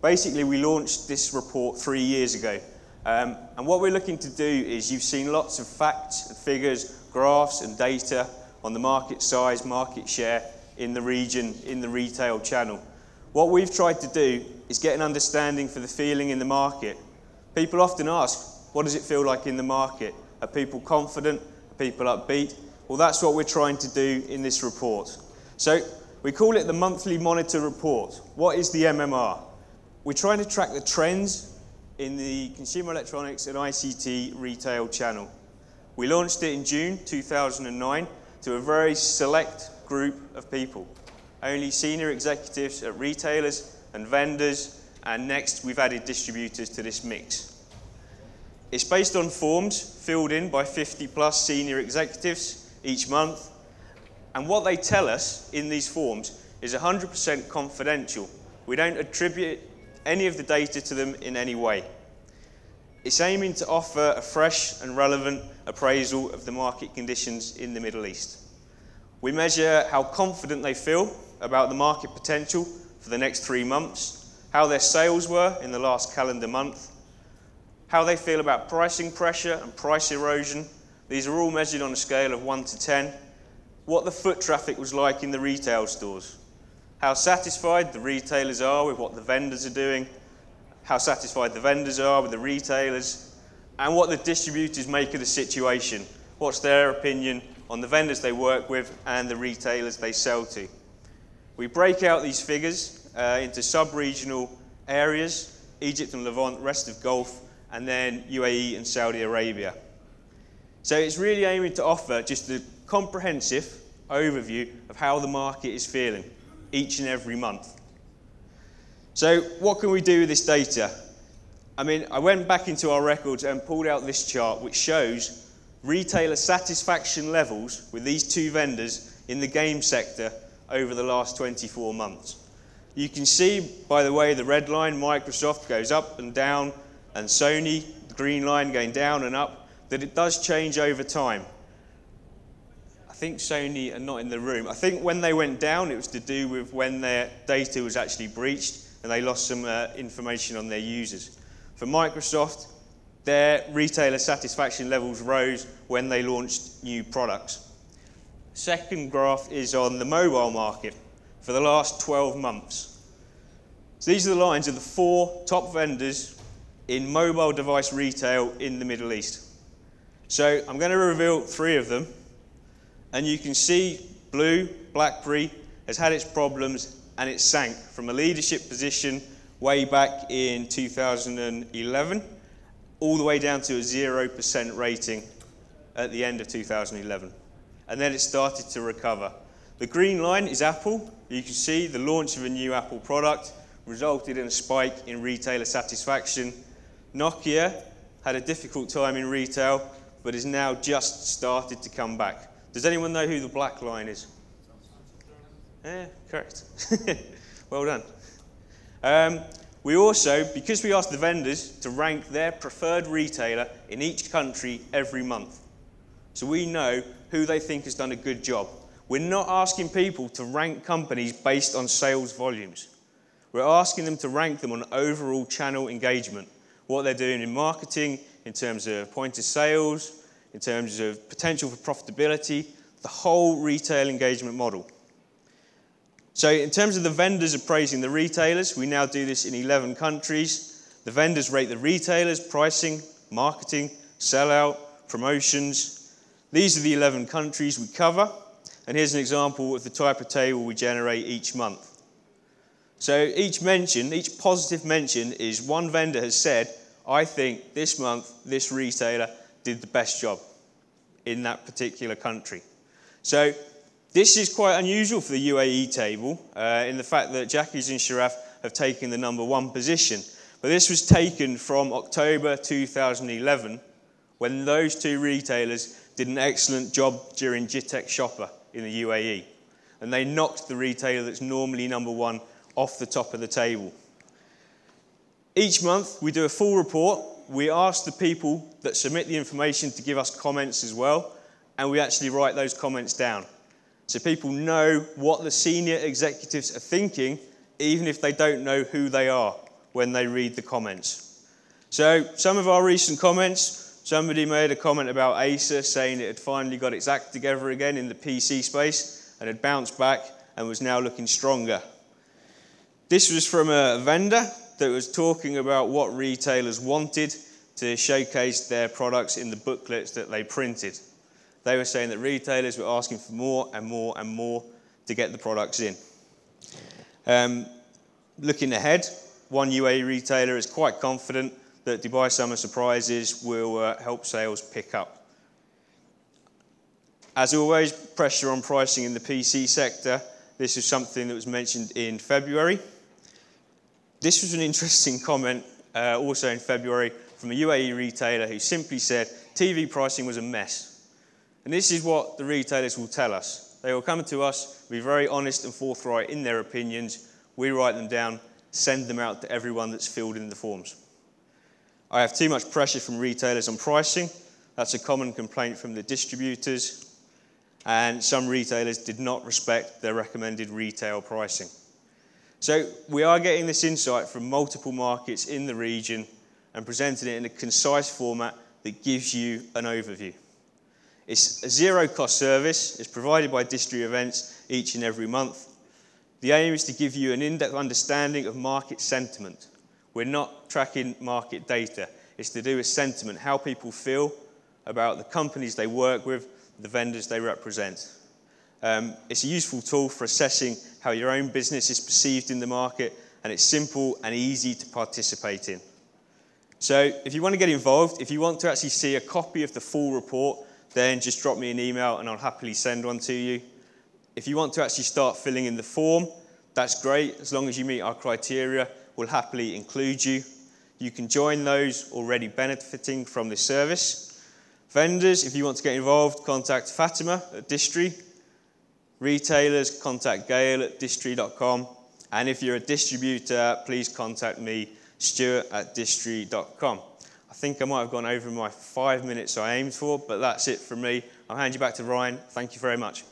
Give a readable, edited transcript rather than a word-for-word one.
Basically, we launched this report 3 years ago. And what we're looking to do is, you've seen lots of facts and figures, graphs and data on the market size, market share in the region, in the retail channel. What we've tried to do is get an understanding for the feeling in the market. People often ask, what does it feel like in the market? Are people confident? Are people upbeat? Well, that's what we're trying to do in this report. So we call it the Monthly Monitor Report. What is the MMR? We're trying to track the trends in the consumer electronics and ICT retail channel. We launched it in June 2009 to a very select group of people. Only senior executives at retailers and vendors, and next we've added distributors to this mix. It's based on forms filled in by 50+ senior executives each month, and what they tell us in these forms is 100% confidential. We don't attribute any of the data to them in any way. It's aiming to offer a fresh and relevant appraisal of the market conditions in the Middle East. We measure how confident they feel about the market potential for the next 3 months, how their sales were in the last calendar month, how they feel about pricing pressure and price erosion. These are all measured on a scale of 1 to 10. What the foot traffic was like in the retail stores, how satisfied the retailers are with what the vendors are doing, how satisfied the vendors are with the retailers, and what the distributors make of the situation. What's their opinion on the vendors they work with and the retailers they sell to. We break out these figures into sub-regional areas, Egypt and Levant, rest of Gulf, and then UAE and Saudi Arabia. So it's really aiming to offer just a comprehensive overview of how the market is feeling each and every month. So what can we do with this data? I mean, I went back into our records and pulled out this chart which shows retailer satisfaction levels with these two vendors in the game sector over the last 24 months. You can see, by the way, the red line, Microsoft, goes up and down, and Sony, the green line, going down and up, that it does change over time. I think Sony are not in the room. I think when they went down, it was to do with when their data was actually breached and they lost some information on their users. For Microsoft, their retailer satisfaction levels rose when they launched new products. Second graph is on the mobile market for the last 12 months. So these are the lines of the 4 top vendors in mobile device retail in the Middle East. So I'm going to reveal 3 of them. And you can see Blue, BlackBerry, has had its problems and it sank from a leadership position way back in 2011 all the way down to a 0% rating at the end of 2011. And then it started to recover. The green line is Apple. You can see the launch of a new Apple product resulted in a spike in retailer satisfaction. Nokia had a difficult time in retail, but has now just started to come back. Does anyone know who the black line is? Yeah, correct. Well done. We also, because we asked the vendors to rank their preferred retailer in each country every month, so we know who they think has done a good job. We're not asking people to rank companies based on sales volumes. We're asking them to rank them on overall channel engagement, what they're doing in marketing, in terms of point of sales, in terms of potential for profitability, the whole retail engagement model. So in terms of the vendors appraising the retailers, we now do this in 11 countries. The vendors rate the retailers, pricing, marketing, sellout, promotions. These are the 11 countries we cover. And here's an example of the type of table we generate each month. So each positive mention is one vendor has said, I think this month, this retailer did the best job in that particular country. So this is quite unusual for the UAE table in the fact that Jackie's and Sharaf have taken the #1 position. But this was taken from October 2011 when those 2 retailers did an excellent job during Jitek Shopper in the UAE. And they knocked the retailer that's normally #1 off the top of the table. Each month we do a full report. We ask the people that submit the information to give us comments as well, and we actually write those comments down. So people know what the senior executives are thinking, even if they don't know who they are. when they read the comments. So some of our recent comments, somebody made a comment about Acer saying it had finally got its act together again in the PC space and had bounced back and was now looking stronger. This was from a vendor that was talking about what retailers wanted to showcase their products in the booklets that they printed. They were saying that retailers were asking for more and more and more to get the products in. Looking ahead, one UAE retailer is quite confident that Dubai Summer Surprises will help sales pick up. As always, pressure on pricing in the PC sector. This is something that was mentioned in February. This was an interesting comment also in February from a UAE retailer who simply said TV pricing was a mess. And this is what the retailers will tell us. They will come to us, be very honest and forthright in their opinions. We write them down, send them out to everyone that's filled in the forms. I have too much pressure from retailers on pricing. That's a common complaint from the distributors. And some retailers did not respect their recommended retail pricing. So we are getting this insight from multiple markets in the region and presenting it in a concise format that gives you an overview. It's a zero-cost service. It's provided by DISTREE Events each and every month. The aim is to give you an in-depth understanding of market sentiment. We're not tracking market data. It's to do with sentiment, how people feel about the companies they work with, the vendors they represent. It's a useful tool for assessing how your own business is perceived in the market, and it's simple and easy to participate in. So if you want to get involved, if you want to actually see a copy of the full report, then just drop me an email and I'll happily send one to you. If you want to actually start filling in the form, that's great. As long as you meet our criteria, we'll happily include you. You can join those already benefiting from this service. Vendors, if you want to get involved, contact Fatima at DISTREE. Retailers, contact Gail at distree.com. And if you're a distributor, please contact me, Stuart at distree.com. I think I might have gone over my 5 minutes I aimed for, but that's it from me. I'll hand you back to Ryan. Thank you very much.